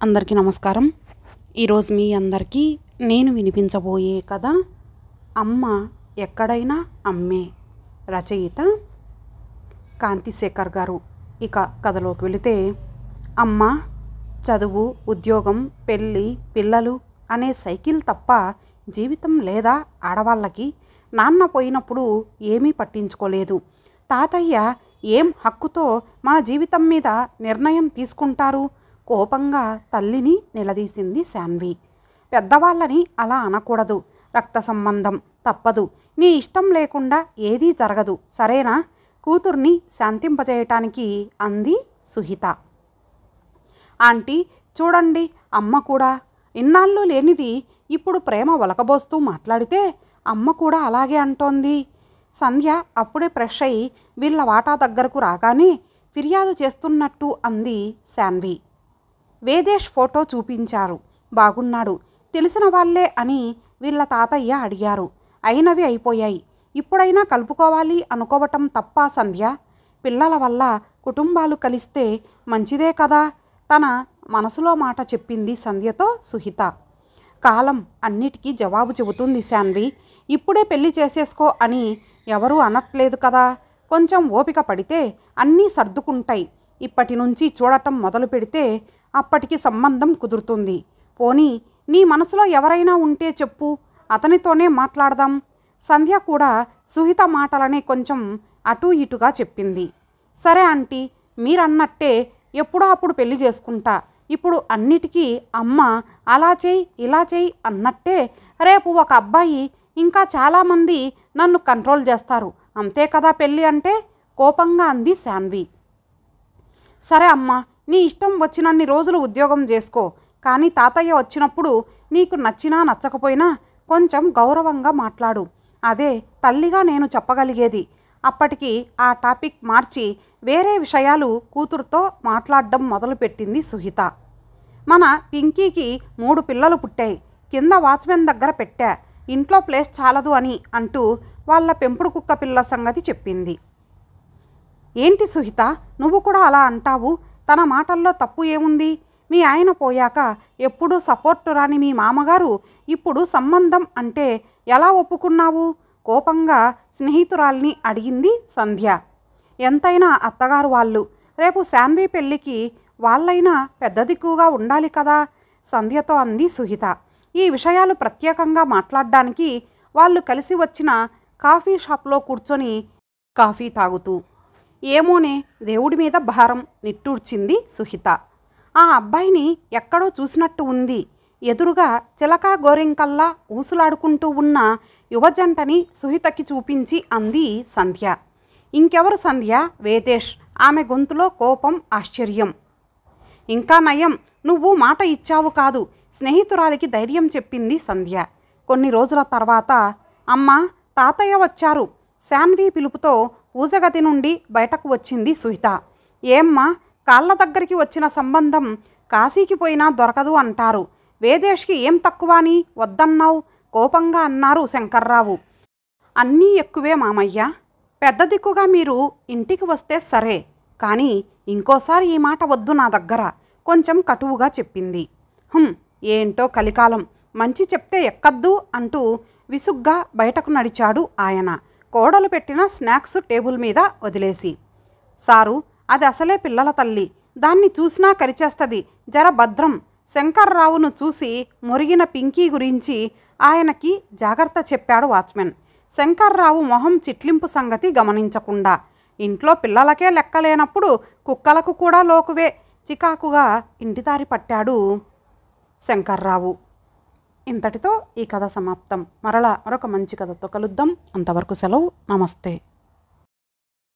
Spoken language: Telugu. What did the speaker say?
అందరికీ నమస్కారం. ఈరోజు మీ అందరికీ నేను వినిపించబోయే కథ అమ్మ ఎక్కడైనా అమ్మే. రచయిత కాంతిశేఖర్ గారు. ఇక కథలోకి వెళితే, అమ్మ చదువు, ఉద్యోగం, పెళ్ళి, పిల్లలు అనే సైకిల్ తప్ప జీవితం లేదా ఆడవాళ్ళకి? నాన్న పోయినప్పుడు ఏమీ పట్టించుకోలేదు. తాతయ్య ఏం హక్కుతో మన జీవితం మీద నిర్ణయం తీసుకుంటారు? కోపంగా తల్లిని నిలదీసింది శాన్వి. పెద్దవాళ్ళని అలా అనకూడదు. రక్త సంబంధం, తప్పదు. నీ ఇష్టం లేకుండా ఏదీ జరగదు, సరేనా? కూతుర్ని శాంతింపజేయటానికి అంది సుహిత. ఆంటీ చూడండి, అమ్మ కూడా ఇన్నాళ్ళు లేనిది ఇప్పుడు ప్రేమ ఒలకబోస్తూ మాట్లాడితే అమ్మ కూడా అలాగే అంటోంది. సంధ్య అప్పుడే ఫ్రెష్ అయి వీళ్ళ వాటా దగ్గరకు రాగానే ఫిర్యాదు చేస్తున్నట్టు అంది శాన్వి. వేదేష్ ఫోటో చూపించారు. బాగున్నాడు, తెలిసిన వాళ్ళే అని వీళ్ళ తాతయ్య అడిగారు. అయినవి అయిపోయాయి, ఇప్పుడైనా కలుపుకోవాలి అనుకోవటం తప్ప సంధ్య? పిల్లల వల్ల కుటుంబాలు కలిస్తే మంచిదే కదా, తన మనసులో మాట చెప్పింది సంధ్యతో సుహిత. కాలం అన్నిటికీ జవాబు చెబుతుంది శాన్వి. ఇప్పుడే పెళ్లి చేసేసుకో అని ఎవరూ అనట్లేదు కదా. కొంచెం ఓపిక పడితే అన్నీ సర్దుకుంటాయి. ఇప్పటి నుంచి చూడటం మొదలు పెడితే అప్పటికి సంబంధం కుదురుతుంది. పోనీ నీ మనసులో ఎవరైనా ఉంటే చెప్పు, అతనితోనే మాట్లాడదాం. సంధ్య కూడా సుహిత మాటలనే కొంచెం అటూ ఇటుగా చెప్పింది. సరే ఆంటీ, మీరన్నట్టే ఎప్పుడో అప్పుడు పెళ్లి చేసుకుంటా. ఇప్పుడు అన్నిటికీ అమ్మ అలా చేయి ఇలా చేయి అన్నట్టే రేపు ఒక అబ్బాయి, ఇంకా చాలామంది నన్ను కంట్రోల్ చేస్తారు. అంతే కదా పెళ్ళి అంటే? కోపంగా అంది శాన్వి. సరే అమ్మ, నీ ఇష్టం వచ్చినన్ని రోజులు ఉద్యోగం చేసుకో. కానీ తాతయ్య వచ్చినప్పుడు నీకు నచ్చినా నచ్చకపోయినా కొంచెం గౌరవంగా మాట్లాడు. అదే తల్లిగా నేను చెప్పగలిగేది. అప్పటికి ఆ టాపిక్ మార్చి వేరే విషయాలు కూతురుతో మాట్లాడడం మొదలుపెట్టింది సుహిత. మన పింకీకి 3 పిల్లలు పుట్టాయి. కింద వాచ్మెన్ దగ్గర పెట్టా, ఇంట్లో ప్లేస్ చాలదు అని అంటూ వాళ్ళ పెంపుడు కుక్క పిల్ల సంగతి చెప్పింది. ఏంటి సుహిత, నువ్వు కూడా అలా అంటావు? తన మాటల్లో తప్పు ఏముంది? మీ ఆయన పోయాక ఎప్పుడూ సపోర్టు రాని మీ మామగారు ఇప్పుడు సంబంధం అంటే ఎలా ఒప్పుకున్నావు? కోపంగా స్నేహితురాల్ని అడిగింది సంధ్య. ఎంతైనా అత్తగారు వాళ్ళు. రేపు శాన్వి పెళ్ళికి వాళ్ళైనా పెద్ద దిక్కుగా ఉండాలి కదా, సంధ్యతో అంది సుహిత. ఈ విషయాలు ప్రత్యేకంగా మాట్లాడడానికి వాళ్ళు కలిసి వచ్చిన కాఫీ షాప్లో కూర్చొని కాఫీ తాగుతూ, ఏమోనే దేవుడి మీద భారం నిట్టూర్చింది సుహిత. ఆ అబ్బాయిని ఎక్కడో చూసినట్టు ఉంది. ఎదురుగా చిలకా గోరింకల్లా ఊసులాడుకుంటూ ఉన్న యువజంటని సుహితకి చూపించి అంది సంధ్య. ఇంకెవరు సంధ్య? వేదేష్. ఆమె గొంతులో కోపం, ఆశ్చర్యం. ఇంకా నయం, నువ్వు మాట ఇచ్చావు కాదు, స్నేహితురాలికి ధైర్యం చెప్పింది సంధ్య. కొన్ని రోజుల తర్వాత, అమ్మా తాతయ్య వచ్చారు. శాన్వి పిలుపుతో పూజగది నుండి బయటకు వచ్చింది సుహిత. ఏమ్మా, కాళ్ళ దగ్గరికి వచ్చిన సంబంధం కాశీకి పోయినా దొరకదు అంటారు. వేదేష్కి ఏం తక్కువ అని వద్దన్నావు? కోపంగా అన్నారు శంకర్రావు. అన్నీ ఎక్కువే మామయ్య. పెద్ద దిక్కుగా మీరు ఇంటికి వస్తే సరే, కానీ ఇంకోసారి ఈ మాట వద్దు నా దగ్గర, కొంచెం కటువుగా చెప్పింది. ఏంటో కలికాలం, మంచి చెప్తే ఎక్కద్దు అంటూ విసుగ్గా బయటకు నడిచాడు ఆయన, కోడలు పెట్టిన స్నాక్స్ టేబుల్ మీద వదిలేసి. సారు, అది అసలే పిల్లల తల్లి, దాన్ని చూసినా కరిచేస్తుంది, జర భద్రం. శంకర్రావును చూసి మురిగిన పింకీ గురించి ఆయనకి జాగ్రత్త చెప్పాడు వాచ్మెన్. శంకర్రావు మొహం చిట్లింపు సంగతి గమనించకుండా, ఇంట్లో పిల్లలకే లెక్కలేనప్పుడు కుక్కలకు కూడా లోకువే, చికాకుగా ఇంటిదారి పట్టాడు శంకర్రావు. ఇంతటితో ఈ కథ సమాప్తం. మరలా మరొక మంచి కథతో కలుద్దాం. అంతవరకు సెలవు. నమస్తే.